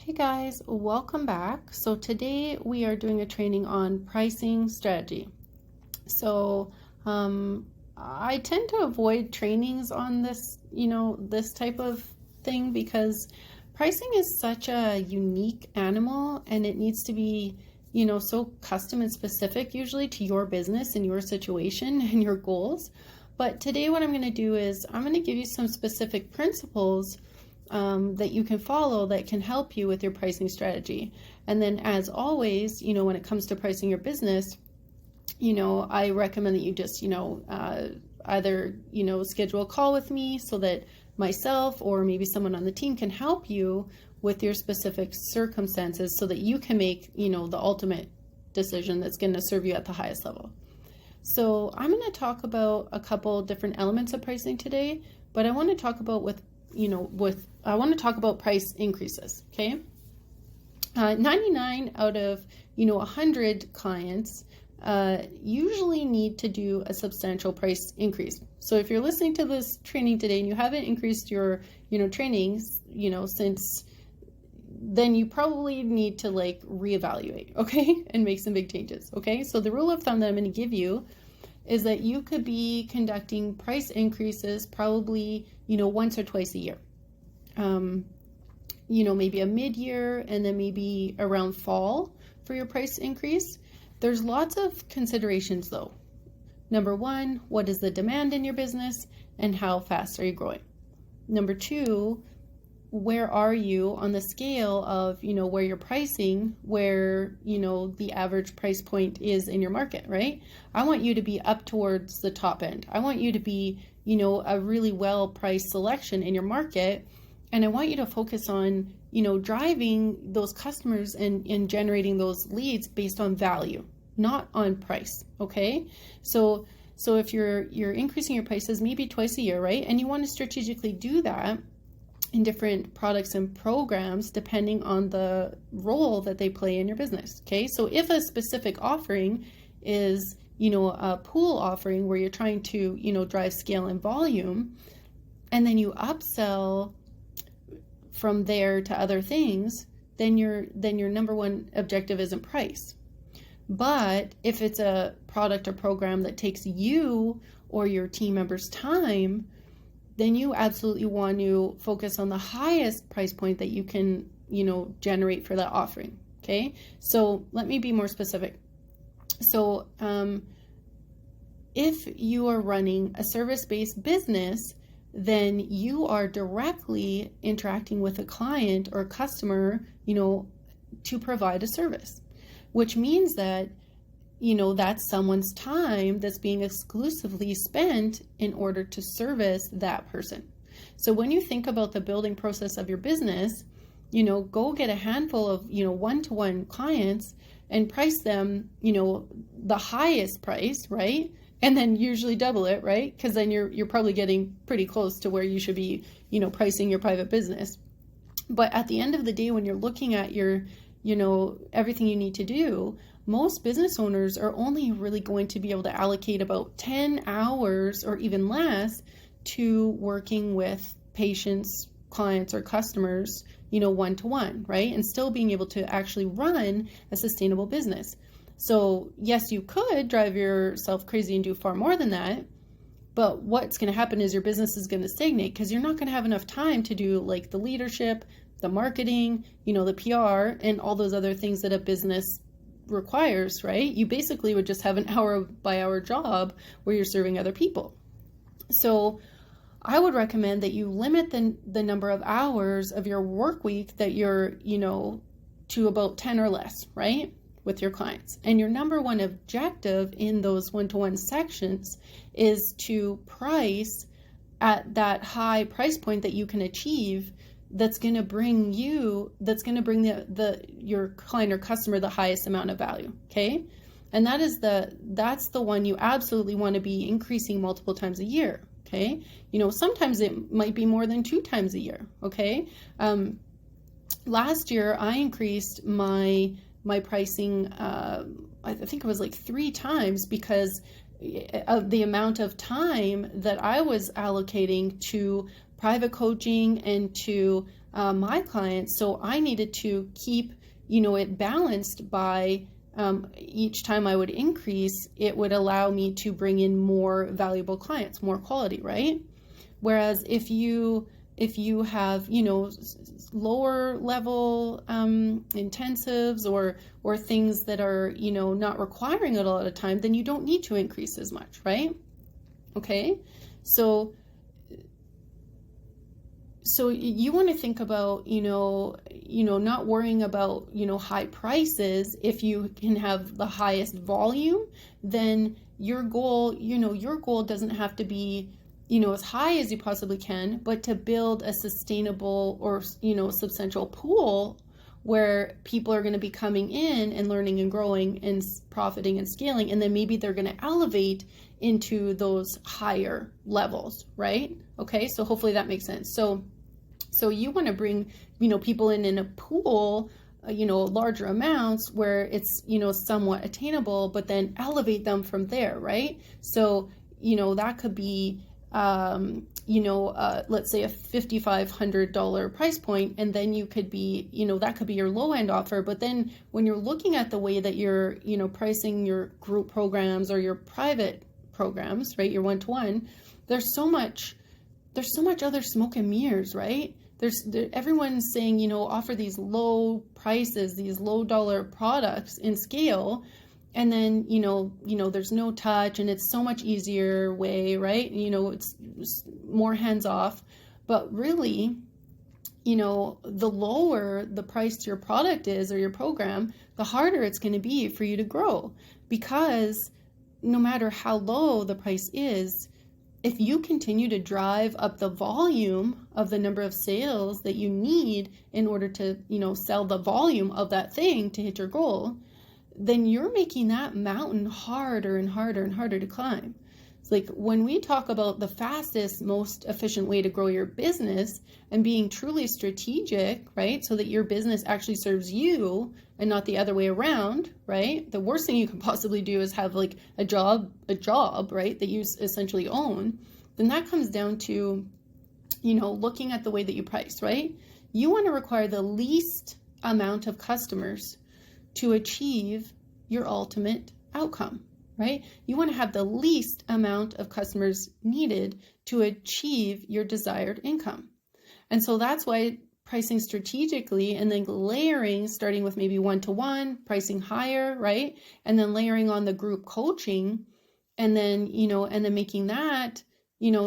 Hey guys, welcome back. So today we are doing a training on pricing strategy. So I tend to avoid trainings on this type of thing because pricing is such a unique animal and it needs to be, so custom and specific usually to your business and your situation and your goals. But today what I'm going to do is I'm going to give you some specific principles that you can follow that can help you with your pricing strategy. And then as always, when it comes to pricing your business, I recommend that you just, either, schedule a call with me so that myself or maybe someone on the team can help you with your specific circumstances so that you can make, the ultimate decision that's going to serve you at the highest level. So I'm going to talk about a couple different elements of pricing today, but I want to talk about I want to talk about price increases, okay? 99 out of, 100 clients usually need to do a substantial price increase. So if you're listening to this training today and you haven't increased your, trainings, since then you probably need to reevaluate, okay? And make some big changes, okay? So the rule of thumb that I'm going to give you is that you could be conducting price increases probably, once or twice a year. Maybe a mid-year and then maybe around fall for your price increase. There's lots of considerations though. Number one, what is the demand in your business and how fast are you growing? Number two, where are you on the scale of, where you're pricing, where, the average price point is in your market, right? I want you to be up towards the top end. I want you to be, a really well-priced selection in your market. And I want you to focus on, driving those customers and generating those leads based on value, not on price, okay? So if you're increasing your prices maybe twice a year, right? And you want to strategically do that in different products and programs depending on the role that they play in your business, okay? So if a specific offering is, a pool offering where you're trying to, drive scale and volume, and then you upsell from there to other things, then your number one objective isn't price. But if it's a product or program that takes you or your team members' time, then you absolutely want to focus on the highest price point that you can, generate for that offering, okay? So let me be more specific. So if you are running a service-based business, then you are directly interacting with a client or customer, to provide a service, which means that, that's someone's time that's being exclusively spent in order to service that person. So when you think about the building process of your business, go get a handful of, one-to-one clients and price them, the highest price, right? And then usually double it, right? Because then you're probably getting pretty close to where you should be, pricing your private business. But at the end of the day, when you're looking at your, everything you need to do, most business owners are only really going to be able to allocate about 10 hours or even less to working with patients, clients, or customers, one-to-one, right? And still being able to actually run a sustainable business. So yes, you could drive yourself crazy and do far more than that, but what's going to happen is your business is going to stagnate because you're not going to have enough time to do the leadership, the marketing, the PR, and all those other things that a business requires, right? You basically would just have an hour by hour job where you're serving other people. So I would recommend that you limit the number of hours of your work week that you're, to about 10 or less, right? With your clients. And your number one objective in those one-to-one sections is to price at that high price point that you can achieve that's going to bring your client or customer the highest amount of value, okay? And that's the one you absolutely want to be increasing multiple times a year, okay? Sometimes it might be more than 2 times a year, okay? Last year I increased my pricing, I think it was 3 times because of the amount of time that I was allocating to private coaching and to my clients. So I needed to keep, it balanced by each time I would increase, it would allow me to bring in more valuable clients, more quality, right? Whereas if you have, lower level intensives or things that are, not requiring a lot of time, then you don't need to increase as much, right? Okay, so you want to think about, not worrying about, high prices. If you can have the highest volume, then your goal doesn't have to be, as high as you possibly can, but to build a sustainable or, substantial pool where people are going to be coming in and learning and growing and profiting and scaling. And then maybe they're going to elevate into those higher levels, right? Okay, so hopefully that makes sense. So you want to bring, people in a pool, larger amounts where it's, somewhat attainable, but then elevate them from there, right? So, that could be, let's say a $5,500 price point, and then you could be, that could be your low end offer. But then when you're looking at the way that you're, pricing your group programs or your private programs, right, your one-to-one, there's so much other smoke and mirrors, right? Everyone's saying, offer these low prices, these low dollar products in scale. And then, there's no touch and it's so much easier way, right? It's more hands off. But really, the lower the price to your product is or your program, the harder it's going to be for you to grow. Because no matter how low the price is, if you continue to drive up the volume of the number of sales that you need in order to, sell the volume of that thing to hit your goal, then you're making that mountain harder and harder and harder to climb. It's like when we talk about the fastest, most efficient way to grow your business and being truly strategic, right? So that your business actually serves you and not the other way around, right? The worst thing you can possibly do is have like a job, right? That you essentially own. Then that comes down to, looking at the way that you price, right? You want to require the least amount of customers to achieve your ultimate outcome, right? You want to have the least amount of customers needed to achieve your desired income. And so that's why pricing strategically and then layering, starting with maybe one-to-one, pricing higher, right? And then layering on the group coaching and then, and then making that,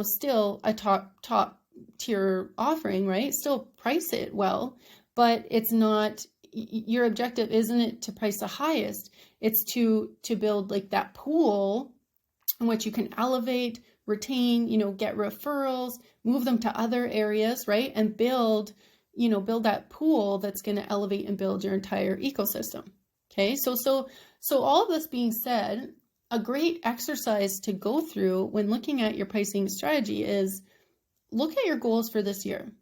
still a top tier offering, right? Still price it well, but it's not, your objective isn't it to price the highest, it's to build like that pool in which you can elevate, retain, get referrals, move them to other areas, right? And build that pool that's going to elevate and build your entire ecosystem. Okay. So all of this being said, a great exercise to go through when looking at your pricing strategy is look at your goals for this year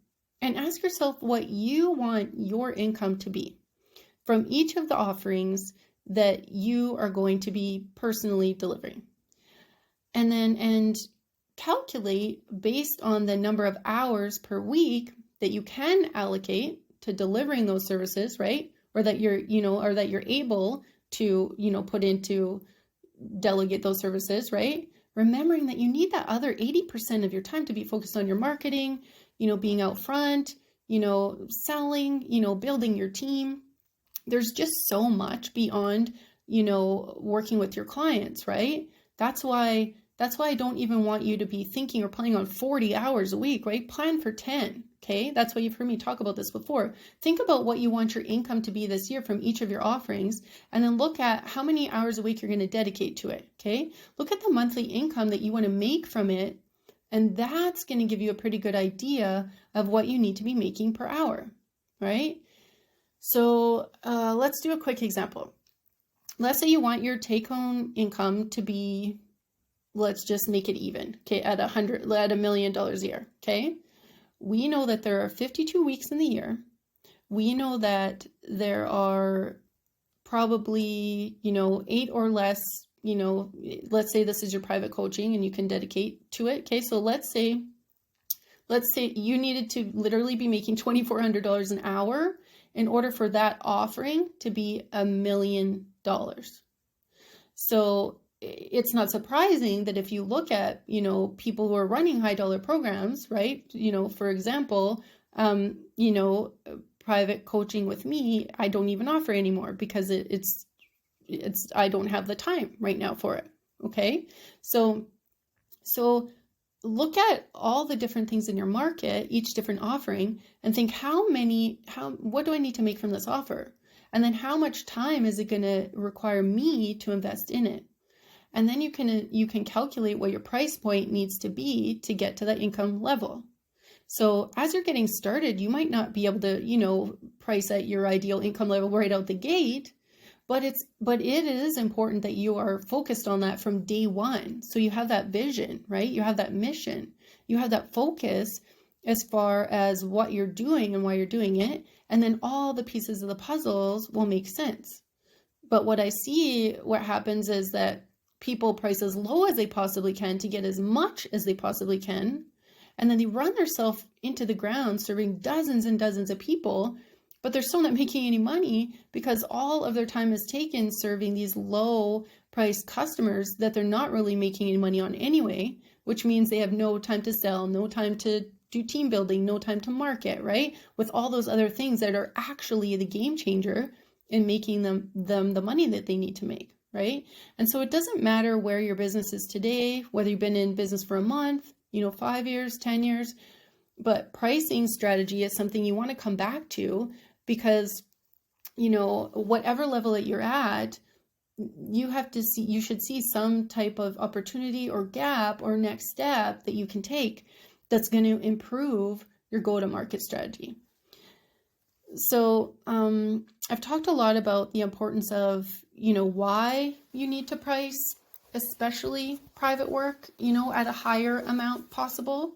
and ask yourself what you want your income to be from each of the offerings that you are going to be personally delivering. And calculate based on the number of hours per week that you can allocate to delivering those services, right? Or that you're able to, put into delegate those services, right? Remembering that you need that other 80% of your time to be focused on your marketing, being out front, selling, building your team. There's just so much beyond, working with your clients, right? That's why I don't even want you to be thinking or planning on 40 hours a week, right? Plan for 10, okay? That's why you've heard me talk about this before. Think about what you want your income to be this year from each of your offerings, and then look at how many hours a week you're going to dedicate to it, okay? Look at the monthly income that you want to make from it, and that's going to give you a pretty good idea of what you need to be making per hour, right? So let's do a quick example. Let's say you want your take-home income to be, let's just make it even, okay, at $1 million a year, okay? We know that there are 52 weeks in the year. We know that there are probably, 8 or less, let's say this is your private coaching and you can dedicate to it, okay? So let's say let's say you needed to literally be making $2,400 an hour in order for that offering to be $1 million. So it's not surprising that if you look at, people who are running high dollar programs, right? For example, private coaching with me, I don't even offer anymore because it's I don't have the time right now for it. Okay. So look at all the different things in your market, each different offering, and think what do I need to make from this offer? And then how much time is it going to require me to invest in it? And then you can calculate what your price point needs to be to get to that income level. So as you're getting started, you might not be able to, price at your ideal income level right out the gate, but it is important that you are focused on that from day one. So you have that vision, right? You have that mission, you have that focus as far as what you're doing and why you're doing it. And then all the pieces of the puzzles will make sense. But what happens is that people price as low as they possibly can to get as much as they possibly can. And then they run themselves into the ground serving dozens and dozens of people, but they're still not making any money because all of their time is taken serving these low priced customers that they're not really making any money on anyway, which means they have no time to sell, no time to do team building, no time to market, right? With all those other things that are actually the game changer in making them the money that they need to make. Right? And so it doesn't matter where your business is today, whether you've been in business for a month, 5 years, 10 years, but pricing strategy is something you want to come back to because, whatever level that you're at, you should see some type of opportunity or gap or next step that you can take that's going to improve your go-to-market strategy. So I've talked a lot about the importance of, why you need to price, especially private work, at a higher amount possible.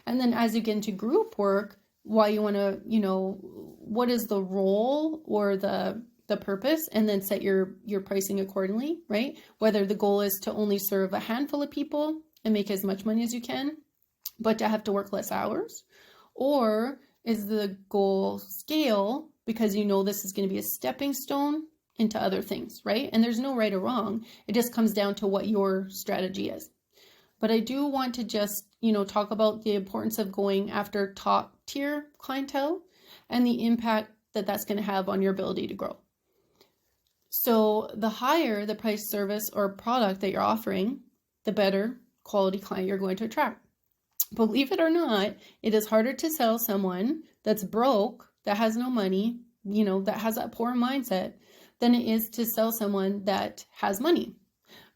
And then as you get into group work, why you want to, what is the role or the purpose, and then set your pricing accordingly, right? Whether the goal is to only serve a handful of people and make as much money as you can, but to have to work less hours, or is the goal scale because this is going to be a stepping stone into other things, right? And there's no right or wrong. It just comes down to what your strategy is. But I do want to just, talk about the importance of going after top tier clientele and the impact that that's going to have on your ability to grow. So the higher the price, service, or product that you're offering, the better quality client you're going to attract. Believe it or not, it is harder to sell someone that's broke, that has no money, that has that poor mindset, than it is to sell someone that has money.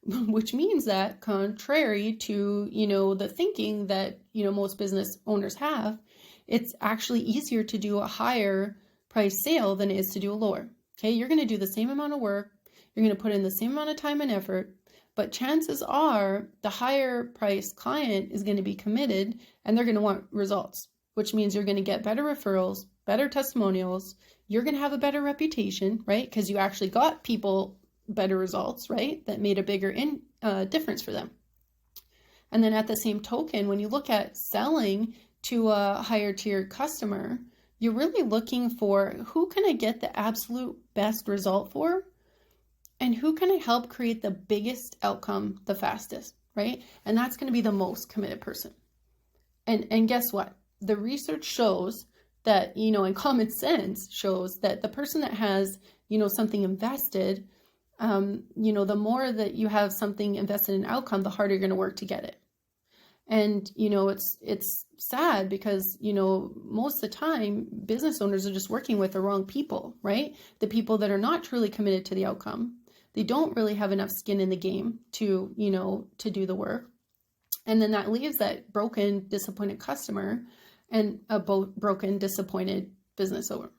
Which means that, contrary to, the thinking that, most business owners have, it's actually easier to do a higher price sale than it is to do a lower. Okay, you're going to do the same amount of work, you're going to put in the same amount of time and effort, but chances are the higher price client is going to be committed and they're going to want results, which means you're going to get better referrals, better testimonials. You're going to have a better reputation, right? Because you actually got people better results, right? That made a bigger difference for them. And then at the same token, when you look at selling to a higher tier customer, you're really looking for who can I get the absolute best result for? And who can I help create the biggest outcome the fastest, right? And that's going to be the most committed person. And guess what? The research shows that, and common sense shows that the person that has, something invested, the more that you have something invested in outcome, the harder you're going to work to get it. And, it's sad because, most of the time business owners are just working with the wrong people, right? The people that are not truly committed to the outcome. They don't really have enough skin in the game to do the work. And then that leaves that broken, disappointed customer and a broken, disappointed business owner.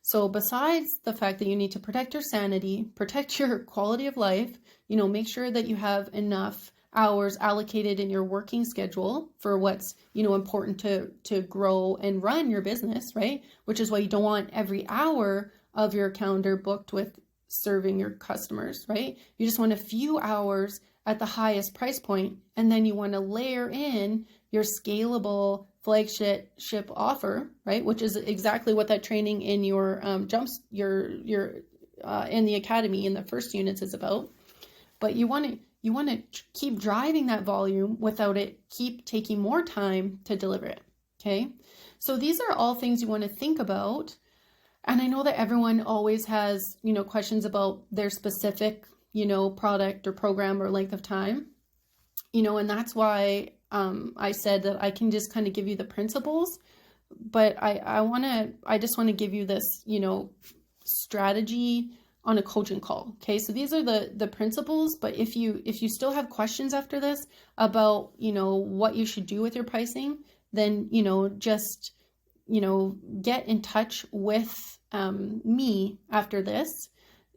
So besides the fact that you need to protect your sanity, protect your quality of life, make sure that you have enough hours allocated in your working schedule for what's, important to grow and run your business, right? Which is why you don't want every hour of your calendar booked with serving your customers, right? You just want a few hours at the highest price point, and then you want to layer in your scalable, flagship offer, right? Which is exactly what that training in your in the academy in the first units is about. But you want to keep driving that volume without it keep taking more time to deliver it. Okay. So these are all things you want to think about. And I know that everyone always has, questions about their specific, product or program or length of time, and that's why I said that I can just kind of give you the principles, but I just want to give you this, strategy on a coaching call. Okay. So these are the principles, but if you still have questions after this about, what you should do with your pricing, then, just, get in touch with me after this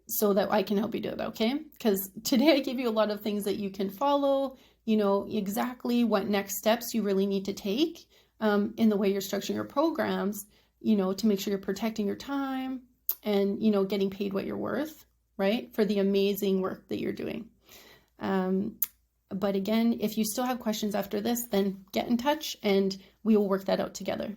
so that I can help you do it. Okay. Because today I give you a lot of things that you can follow, exactly what next steps you really need to take in the way you're structuring your programs, to make sure you're protecting your time and, getting paid what you're worth, right, for the amazing work that you're doing. But again, if you still have questions after this, then get in touch and we will work that out together.